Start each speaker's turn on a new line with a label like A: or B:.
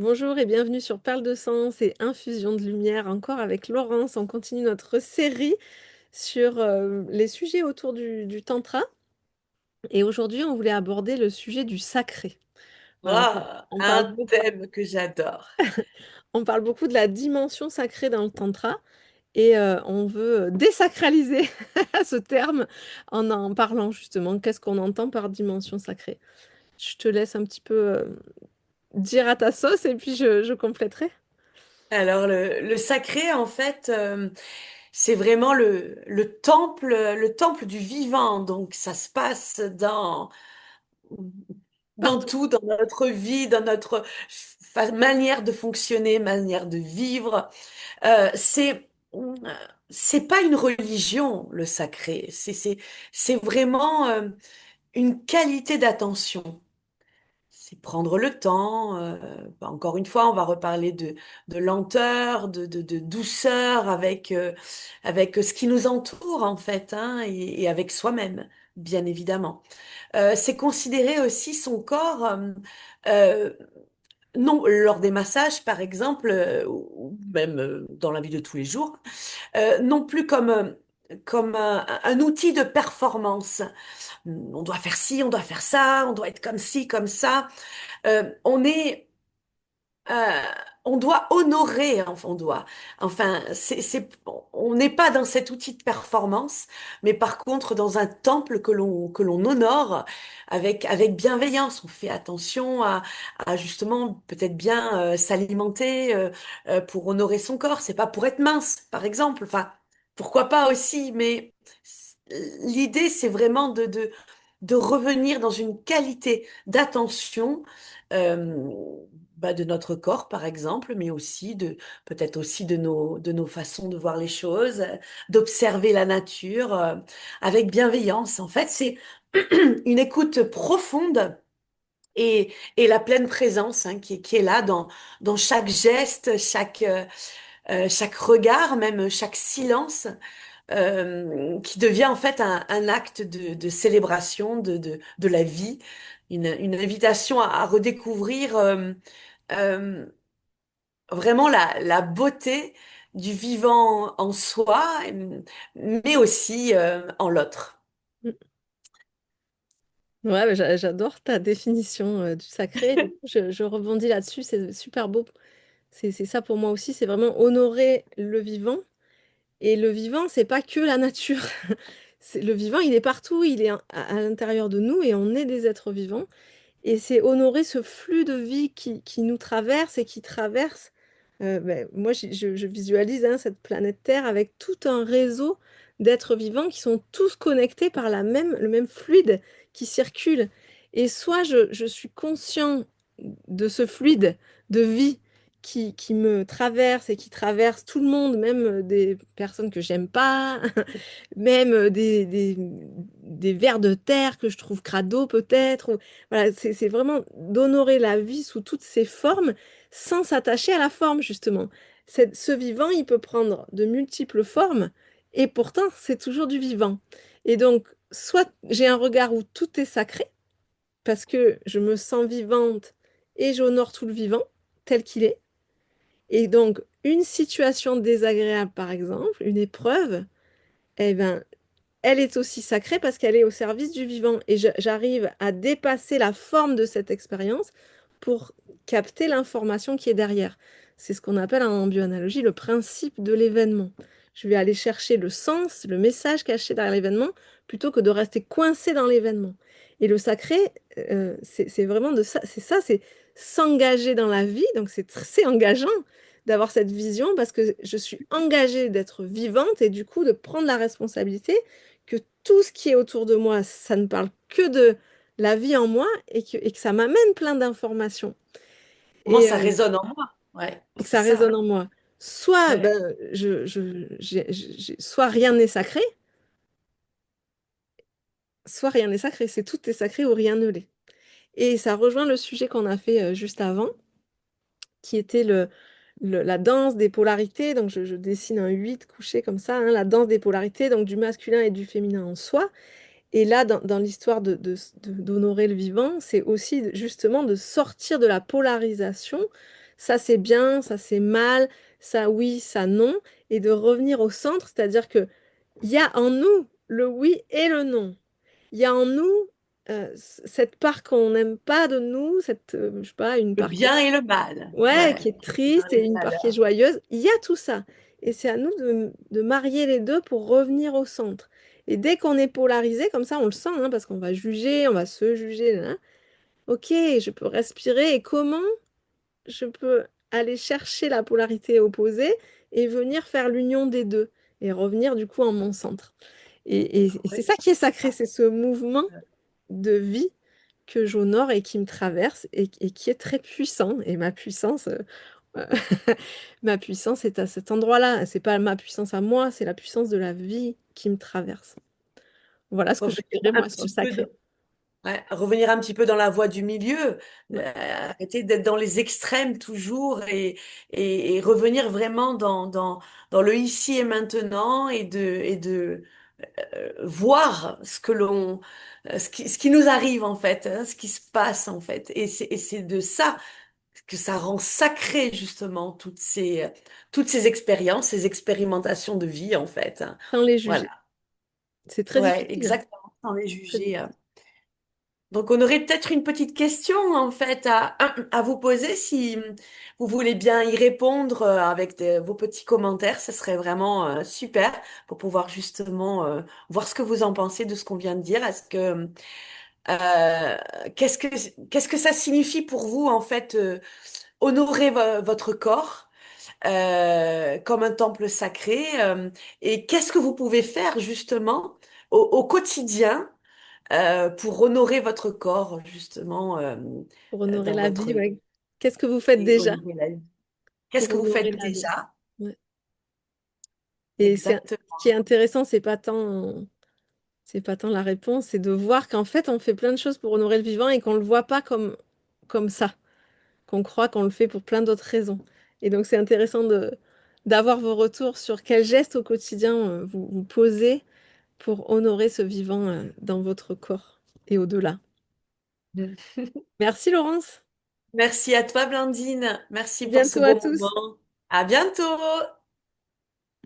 A: Bonjour et bienvenue sur Perle de Sens et Infusion de Lumière, encore avec Laurence. On continue notre série sur les sujets autour du Tantra. Et aujourd'hui, on voulait aborder le sujet du sacré. Voilà,
B: Ah,
A: on parle
B: un
A: beaucoup,
B: thème que j'adore.
A: on parle beaucoup de la dimension sacrée dans le Tantra et on veut désacraliser ce terme en parlant justement. Qu'est-ce qu'on entend par dimension sacrée? Je te laisse un petit peu dire à ta sauce et puis je compléterai.
B: Alors, le sacré, en fait, c'est vraiment le temple du vivant. Donc, ça se passe dans
A: Partout.
B: tout, dans notre vie, dans notre manière de fonctionner, manière de vivre. Euh, c'est, c'est pas une religion, le sacré. C'est vraiment, une qualité d'attention. C'est prendre le temps. Encore une fois, on va reparler de lenteur, de douceur avec ce qui nous entoure en fait, hein, et avec soi-même, bien évidemment. C'est considérer aussi son corps, euh, non lors des massages par exemple, ou même dans la vie de tous les jours, non plus comme un outil de performance. On doit faire ci, on doit faire ça, on doit être comme ci, comme ça. On est, euh, on doit honorer, enfin, on n'est pas dans cet outil de performance, mais par contre dans un temple que l'on honore avec bienveillance. On fait attention à justement peut-être bien s'alimenter pour honorer son corps. C'est pas pour être mince, par exemple. Enfin, pourquoi pas aussi, mais l'idée c'est vraiment de revenir dans une qualité d'attention, euh, de notre corps, par exemple, mais aussi peut-être aussi de nos façons de voir les choses, d'observer la nature, avec bienveillance. En fait, c'est une écoute profonde et la pleine présence, hein, qui est là dans chaque geste, chaque regard, même chaque silence, qui devient en fait un acte de célébration de la vie, une invitation à redécouvrir euh, vraiment la beauté du vivant en soi, mais aussi en l'autre.
A: Ouais, mais j'adore ta définition du sacré. Du coup, je rebondis là-dessus, c'est super beau. C'est ça pour moi aussi, c'est vraiment honorer le vivant. Et le vivant, c'est pas que la nature. Le vivant, il est partout, il est à l'intérieur de nous et on est des êtres vivants. Et c'est honorer ce flux de vie qui nous traverse et qui traverse. Moi, je visualise hein, cette planète Terre avec tout un réseau d'êtres vivants qui sont tous connectés par le même fluide qui circule. Et soit je suis conscient de ce fluide de vie qui me traverse et qui traverse tout le monde, même des personnes que j'aime pas, même des vers de terre que je trouve crado peut-être. Voilà, c'est vraiment d'honorer la vie sous toutes ses formes sans s'attacher à la forme, justement. Ce vivant, il peut prendre de multiples formes et pourtant, c'est toujours du vivant. Et donc, soit j'ai un regard où tout est sacré, parce que je me sens vivante et j'honore tout le vivant tel qu'il est. Et donc, une situation désagréable, par exemple, une épreuve, eh ben, elle est aussi sacrée parce qu'elle est au service du vivant. Et j'arrive à dépasser la forme de cette expérience pour capter l'information qui est derrière. C'est ce qu'on appelle en bioanalogie le principe de l'événement. Je vais aller chercher le sens, le message caché derrière l'événement, plutôt que de rester coincé dans l'événement. Et le sacré, c'est vraiment de ça, c'est s'engager dans la vie. Donc c'est très engageant d'avoir cette vision parce que je suis engagée d'être vivante et du coup de prendre la responsabilité que tout ce qui est autour de moi, ça ne parle que de la vie en moi et que ça m'amène plein d'informations
B: Comment
A: et,
B: ça résonne en moi? Ouais,
A: et que
B: c'est
A: ça résonne
B: ça.
A: en moi. Soit,
B: Ouais.
A: ben, soit rien n'est sacré, soit rien n'est sacré. C'est tout est sacré ou rien ne l'est. Et ça rejoint le sujet qu'on a fait juste avant, qui était la danse des polarités. Donc je dessine un 8 couché comme ça, hein, la danse des polarités, donc du masculin et du féminin en soi. Et là, dans l'histoire d'honorer le vivant, c'est aussi justement de sortir de la polarisation, ça c'est bien, ça c'est mal, ça oui, ça non, et de revenir au centre, c'est-à-dire que il y a en nous le oui et le non. Il y a en nous cette part qu'on n'aime pas de nous, cette, je sais pas, une
B: Le
A: part qui est,
B: bien et le mal.
A: ouais, qui
B: Ouais.
A: est
B: Bien
A: triste
B: et
A: et
B: le
A: une part qui est
B: malheur.
A: joyeuse. Il y a tout ça. Et c'est à nous de marier les deux pour revenir au centre. Et dès qu'on est polarisé, comme ça, on le sent, hein, parce qu'on va juger, on va se juger. Là. Ok, je peux respirer. Et comment je peux aller chercher la polarité opposée et venir faire l'union des deux et revenir du coup en mon centre. Et c'est ça qui est sacré, c'est ce mouvement de vie que j'honore et qui me traverse et qui est très puissant. Et ma puissance, ma puissance est à cet endroit-là. C'est pas ma puissance à moi, c'est la puissance de la vie qui me traverse. Voilà ce que je
B: Revenir
A: dirais
B: un
A: moi sur le
B: petit peu
A: sacré.
B: ouais, revenir un petit peu dans la voie du milieu,
A: Ouais.
B: arrêter d'être dans les extrêmes toujours et revenir vraiment dans le ici et maintenant et de voir ce que ce qui nous arrive en fait, hein, ce qui se passe en fait. Et c'est de ça que ça rend sacré justement toutes ces expériences, ces expérimentations de vie en fait, hein.
A: Sans les
B: Voilà.
A: juger. C'est très
B: Ouais,
A: difficile, hein.
B: exactement, sans les
A: Très
B: juger.
A: difficile.
B: Donc, on aurait peut-être une petite question, en fait, à vous poser si vous voulez bien y répondre avec vos petits commentaires. Ce serait vraiment super pour pouvoir justement voir ce que vous en pensez de ce qu'on vient de dire. Euh, qu'est-ce que, qu'est-ce que ça signifie pour vous, en fait, honorer votre corps comme un temple sacré et qu'est-ce que vous pouvez faire justement au quotidien pour honorer votre corps, justement,
A: Pour honorer
B: dans
A: la
B: votre
A: vie,
B: vie
A: ouais. Qu'est-ce que vous faites
B: et
A: déjà
B: honorer la vie. Qu'est-ce
A: pour
B: que vous
A: honorer
B: faites
A: la vie?
B: déjà?
A: Ouais. Et ce qui est
B: Exactement.
A: intéressant, c'est pas tant la réponse, c'est de voir qu'en fait, on fait plein de choses pour honorer le vivant et qu'on ne le voit pas comme ça, qu'on croit qu'on le fait pour plein d'autres raisons. Et donc, c'est intéressant d'avoir vos retours sur quels gestes au quotidien vous posez pour honorer ce vivant dans votre corps et au-delà. Merci Laurence.
B: Merci à toi, Blandine.
A: À
B: Merci pour ce
A: bientôt à
B: beau
A: tous.
B: moment. À bientôt.